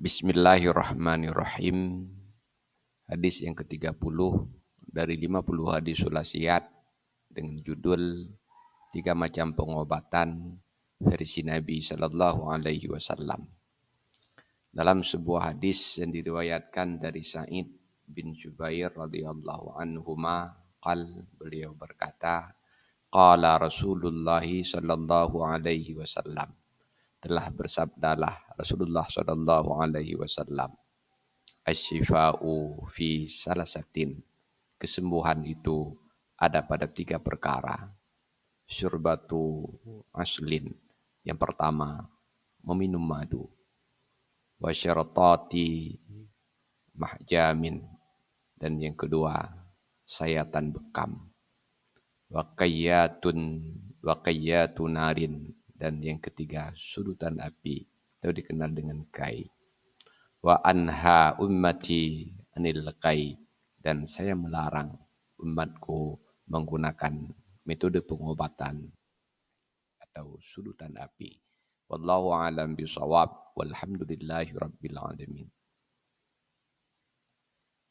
Bismillahirrahmanirrahim. Hadis yang ke-30 dari 50 hadis sulasiat dengan judul 3 macam pengobatan versi Nabi sallallahu alaihi wasallam. Dalam sebuah hadis yang diriwayatkan dari Sa'id bin Jubair radhiyallahu anhuma, beliau berkata, qala Rasulullah sallallahu alaihi wasallam, telah bersabdalah Rasulullah sallallahu alaihi wasallam, asyifa'u fi salasatin, kesembuhan itu ada pada 3 perkara. Syurbatu aslin, yang pertama meminum madu. Wa syartati mahjamin, dan yang kedua sayatan bekam. Wa qayyatun narin, dan yang ketiga sudutan api atau dikenal dengan kai. Wa anha ummati anil kai, dan saya melarang umatku menggunakan metode pengobatan atau sudutan api. Wallahu a'lam bishawab, walhamdulillahi rabbil alamin.